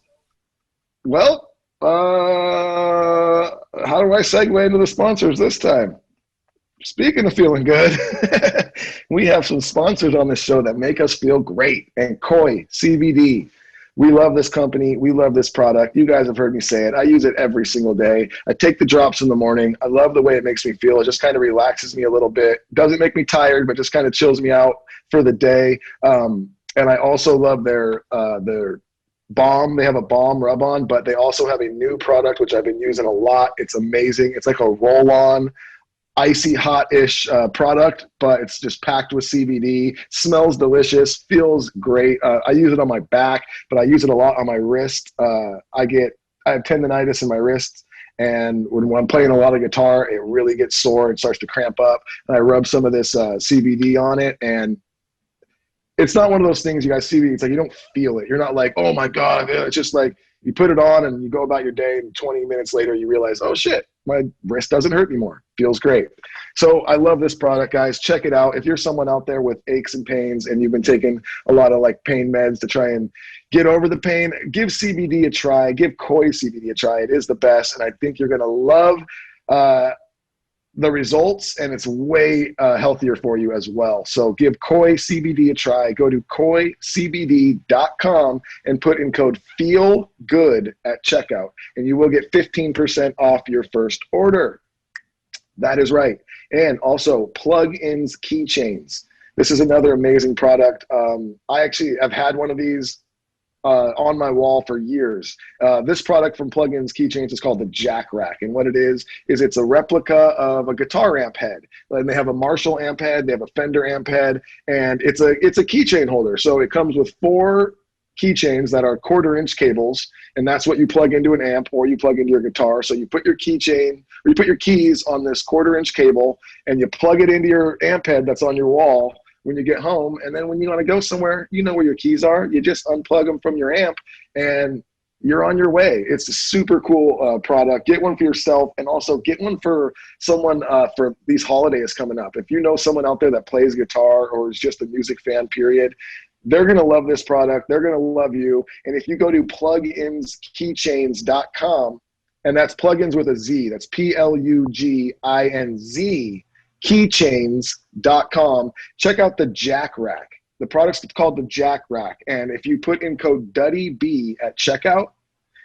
well, how do I segue into the sponsors this time? Speaking of feeling good, we have some sponsors on this show that make us feel great. And Koi CBD. We love this company. We love this product. You guys have heard me say it. I use it every single day. I take the drops in the morning. I love the way it makes me feel. It just kind of relaxes me a little bit. Doesn't make me tired, but just kind of chills me out for the day. And I also love their balm. They have a balm rub-on, but they also have a new product, which I've been using a lot. It's amazing. It's like a roll-on, icy hot-ish product, but it's just packed with CBD. Smells delicious, feels great. I use it on my back, but I use it a lot on my wrist. I have tendonitis in my wrists, and when I'm playing a lot of guitar, it really gets sore. It starts to cramp up, and I rub some of this CBD on it, and it's not one of those things you guys see. It's like you don't feel it. You're not like, oh my God. It's just like you put it on and you go about your day, and 20 minutes later you realize, oh shit, my wrist doesn't hurt anymore. Feels great. So I love this product, guys. Check it out. If you're someone out there with aches and pains and you've been taking a lot of like pain meds to try and get over the pain, give CBD a try. Give Koi CBD a try. It is the best, and I think you're going to love the results, and it's way healthier for you as well. So give Koi CBD a try. Go to koicbd.com and put in code FEELGOOD at checkout, and you will get 15% off your first order. That is right. And also plug-ins keychains. This is another amazing product. I actually have had one of these on my wall for years. This product from Plugins Keychains is called the Jack Rack, and what it is it's a replica of a guitar amp head. And they have a Marshall amp head, they have a Fender amp head, and it's a keychain holder. So it comes with 4 keychains that are 1/4-inch cables, and that's what you plug into an amp or you plug into your guitar. So you put your keychain or you put your keys on this 1/4-inch cable, and you plug it into your amp head that's on your wall when you get home, and then when you want to go somewhere, you know where your keys are. You just unplug them from your amp, and you're on your way. It's a super cool product. Get one for yourself, and also get one for someone for these holidays coming up. If you know someone out there that plays guitar or is just a music fan, period, they're going to love this product. They're going to love you. And if you go to pluginskeychains.com, and that's plugins with a Z, that's PLUGINZ, keychains.com. Check out the Jack Rack. The product's called the Jack Rack. And if you put in code DuddyB at checkout,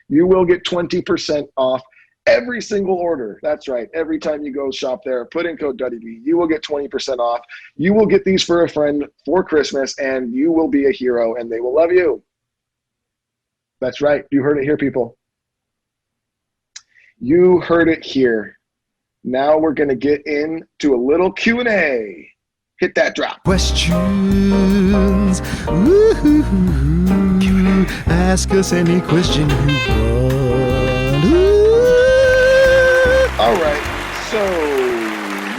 you will get 20% off every single order. That's right. Every time you go shop there, put in code DuddyB. You will get 20% off. You will get these for a friend for Christmas, and you will be a hero, and they will love you. That's right. You heard it here, people. You heard it here. Now we're going to get into a little Q&A. Hit that drop. Questions. Woo-hoo-hoo. Q&A. Ask us any question you want. All right. So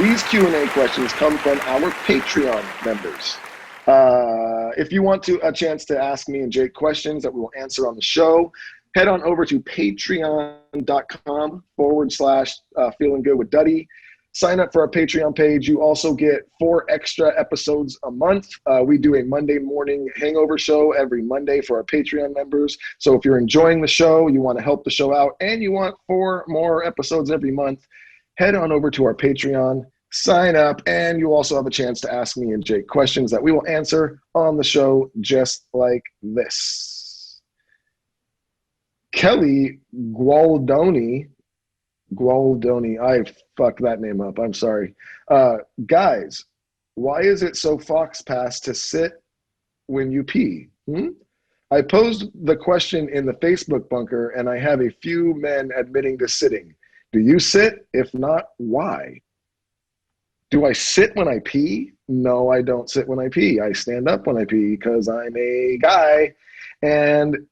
these Q&A questions come from our Patreon members. If you want a chance to ask me and Jake questions that we will answer on the show, head on over to patreon.com/feeling good with Duddy. Sign up for our Patreon page. You also get 4 extra episodes a month. We do a Monday morning hangover show every Monday for our Patreon members. So if you're enjoying the show, you want to help the show out, and you want 4 more episodes every month, head on over to our Patreon, sign up, and you also have a chance to ask me and Jake questions that we will answer on the show just like this. Kelly Gualdoni, I fucked that name up. I'm sorry. Guys, why is it so fox pass to sit when you pee? I posed the question in the Facebook bunker, and I have a few men admitting to sitting. Do you sit? If not, why? Do I sit when I pee? No, I don't sit when I pee. I stand up when I pee because I'm a guy, and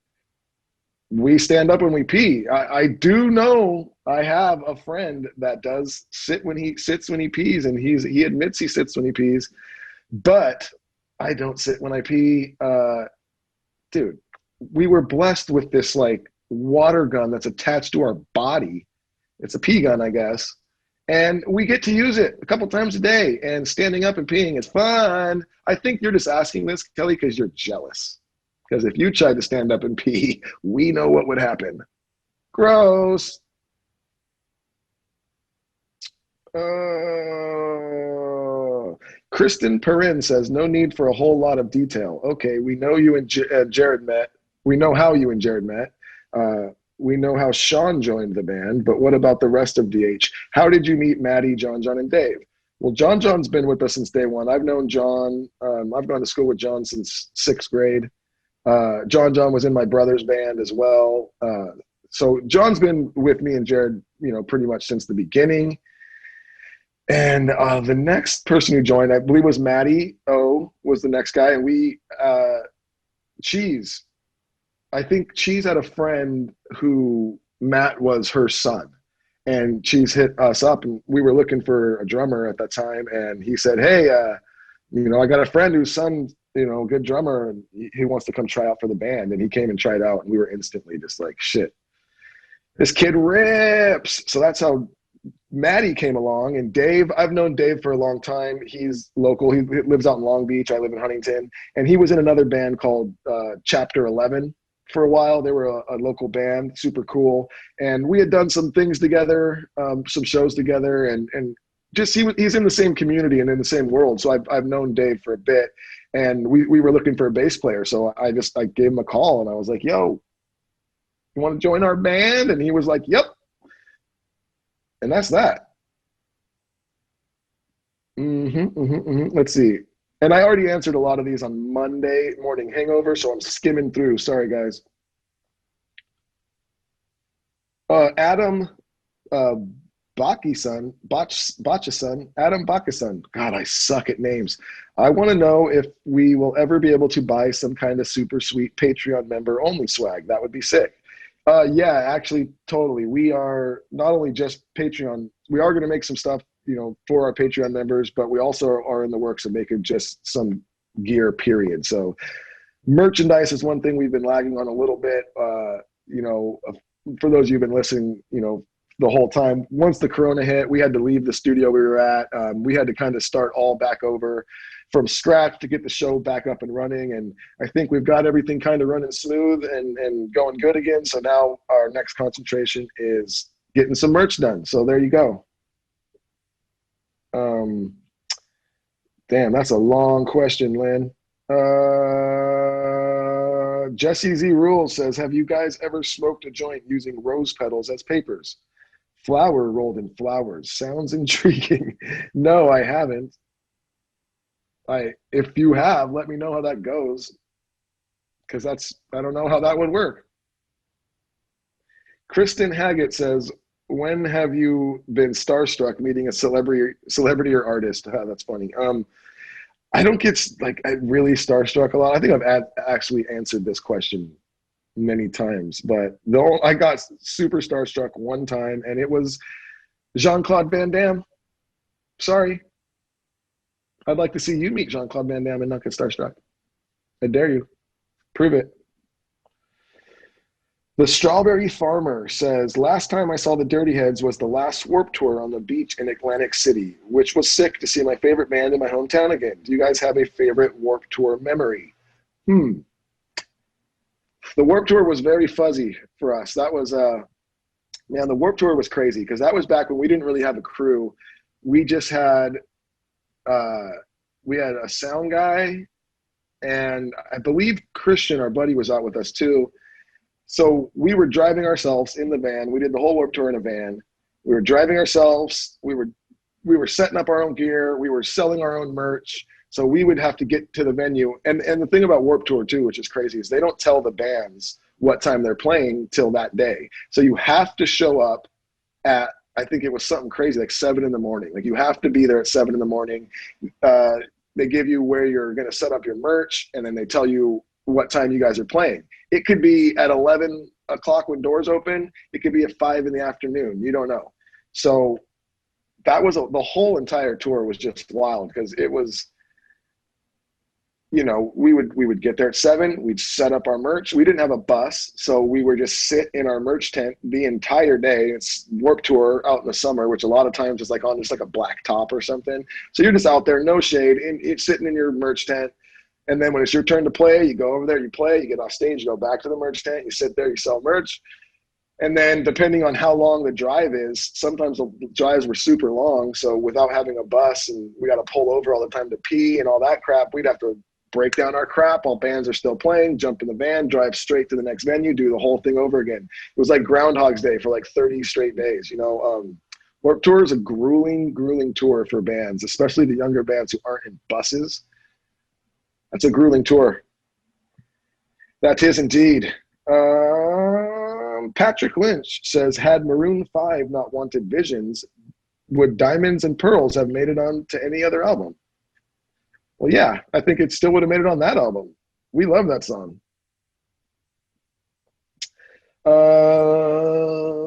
we stand up when we pee. I do know I have a friend that does sits when he pees, and he admits he sits when he pees, but I don't sit when I pee. Dude, we were blessed with this like water gun that's attached to our body. It's a pee gun, I guess. And we get to use it a couple times a day, and standing up and peeing is fun. I think you're just asking this, Kelly, because you're jealous. Because if you tried to stand up and pee, we know what would happen. Gross. Kristen Perrin says, no need for a whole lot of detail. Okay, we know you and Jared met. We know how you and Jared met. We know how Sean joined the band, but what about the rest of DH? How did you meet Maddie, John, and Dave? Well, John's been with us since day one. I've known John. I've gone to school with John since 6th grade. John was in my brother's band as well. So John's been with me and Jared, pretty much since the beginning. And the next person who joined, I believe, was Maddie O was the next guy. And we, Cheese. I think Cheese had a friend who Matt was her son. And Cheese hit us up, and we were looking for a drummer at that time. And he said, hey, I got a friend whose son, good drummer, and he wants to come try out for the band. And he came and tried out, and we were instantly just like, shit, this kid rips. So that's how Maddie came along. And Dave, I've known Dave for a long time. He's local. He lives out in Long Beach. I live in Huntington. And he was in another band called Chapter 11 for a while. They were a local band, super cool. And we had done some things together, some shows together, and just he's in the same community and in the same world. So I've known Dave for a bit, and we were looking for a bass player. So I gave him a call, and I was like, yo, you want to join our band? And he was like, yep. And that's that. Let's see. And I already answered a lot of these on Monday morning hangover, so I'm skimming through. Sorry, guys. Adam Bachison, Adam Bachison. God, I suck at names. I want to know if we will ever be able to buy some kind of super sweet Patreon member only swag. That would be sick. Yeah, actually, totally. We are not only just Patreon, we are going to make some stuff, for our Patreon members, but we also are in the works of making just some gear, period. So merchandise is one thing we've been lagging on a little bit. For those of you who've been listening, the whole time, once the Corona hit, we had to leave the studio we were at. We had to kind of start all back over from scratch to get the show back up and running. And I think we've got everything kind of running smooth and going good again. So now our next concentration is getting some merch done. So there you go. Damn, that's a long question, Lynn. Jesse Z Rules says, have you guys ever smoked a joint using rose petals as papers? Flower rolled in flowers. Sounds intriguing. No, I haven't. If you have, let me know how that goes. Because I don't know how that would work. Kristen Haggett says, when have you been starstruck meeting a celebrity or artist? That's funny. I don't get really starstruck a lot. I think I've actually answered this question many times, but I got super starstruck one time, and it was Jean-Claude Van Damme. Sorry. I'd like to see you meet Jean-Claude Van Damme and not get starstruck. I dare you. Prove it. The Strawberry Farmer says, last time I saw the Dirty Heads was the last Warped Tour on the beach in Atlantic City, which was sick to see my favorite band in my hometown again. Do you guys have a favorite Warped Tour memory? The Warped Tour was very fuzzy for us. That was, man, the Warped Tour was crazy because that was back when we didn't really have a crew. We just had, we had a sound guy, and I believe Christian, our buddy, was out with us too. So we were driving ourselves in the van. We did the whole Warped Tour in a van. We were driving ourselves. We were setting up our own gear. We were selling our own merch. So we would have to get to the venue. And the thing about Warped Tour too, which is crazy, is they don't tell the bands what time they're playing till that day. So you have to show up at, I think it was something crazy, like 7 in the morning. Like you have to be there at 7 in the morning. They give you where you're going to set up your merch, and then they tell you what time you guys are playing. It could be at 11 o'clock when doors open. It could be at 5 in the afternoon. You don't know. So that was the whole entire tour was just wild because it was, you know, we would get there at 7. We'd set up our merch. We didn't have a bus, so we would just sit in our merch tent the entire day. It's Warped Tour out in the summer, which a lot of times is like on just like a black top or something. So you're just out there, no shade, and it's sitting in your merch tent. And then when it's your turn to play, you go over there, you play, you get off stage, you go back to the merch tent, you sit there, you sell merch. And then depending on how long the drive is, sometimes the drives were super long. So without having a bus and we got to pull over all the time to pee and all that crap, we'd have to break down our crap while bands are still playing, jump in the van, drive straight to the next venue, do the whole thing over again. It was like Groundhog's Day for like 30 straight days, you know. Warped Tour is a grueling tour for bands, especially the younger bands who aren't in buses. That's a grueling tour. That is indeed. Patrick Lynch says, had Maroon 5 not wanted Visions, would Diamonds and Pearls have made it on to any other album? Well, yeah, I think it still would have made it on that album. We love that song.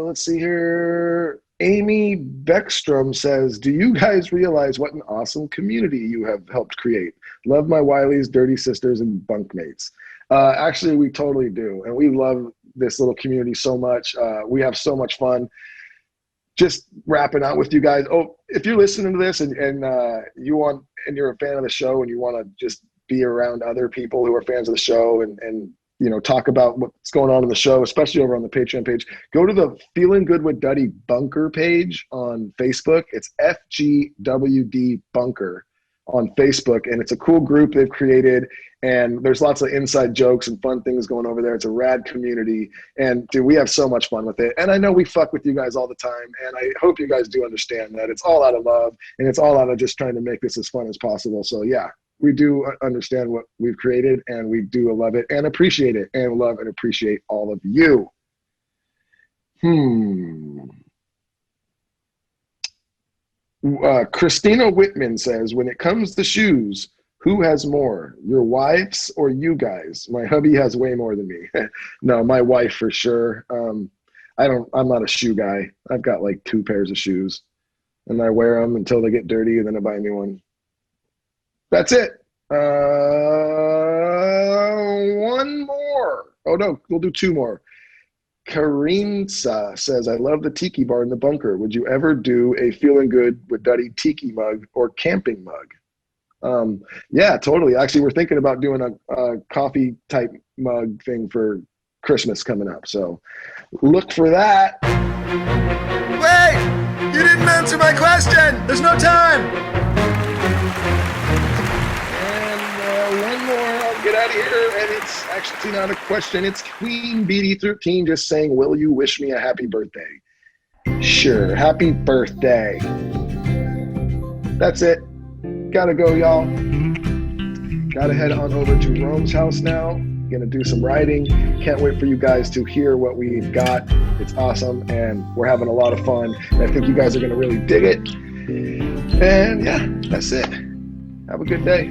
Let's see here. Amy Beckstrom says, do you guys realize what an awesome community you have helped create? Love my Wileys, Dirty Sisters, and bunkmates. Actually, we totally do. And we love this little community so much. We have so much fun. Just wrapping out with you guys. Oh, if you're listening to this and you're a fan of the show and you want to just be around other people who are fans of the show and you know, talk about what's going on in the show, especially over on the Patreon page, go to the Feeling Good with Duddy Bunker page on Facebook. It's FGWD Bunker on Facebook, and it's a cool group they've created, and there's lots of inside jokes and fun things going over there. It's a rad community, and dude, we have so much fun with it. And I know we fuck with you guys all the time, and I hope you guys do understand that it's all out of love, and it's all out of just trying to make this as fun as possible. So yeah, we do understand what we've created, and we do love it and appreciate it, and love and appreciate all of you. Christina Whitman says, when it comes to shoes, who has more, your wives or you guys? My hubby has way more than me. No, my wife for sure. I'm not a shoe guy. I've got like 2 pairs of shoes, and I wear them until they get dirty, and then I buy a new one. That's it. One more. Oh no, we'll do 2 more. Karinsa says, I love the tiki bar in the bunker. Would you ever do a Feeling Good with Duddy tiki mug or camping mug? Yeah, totally. Actually, we're thinking about doing a coffee type mug thing for Christmas coming up. So look for that. Wait! You didn't answer my question! There's no time! One more, I'll get out of here, and it's actually not a question. It's Queen BD13 just saying, will you wish me a happy birthday? Sure, happy birthday. That's it. Gotta go, y'all. Gotta head on over to Rome's house now. Gonna do some writing. Can't wait for you guys to hear what we've got. It's awesome, and we're having a lot of fun. And I think you guys are gonna really dig it. And yeah, that's it. Have a good day.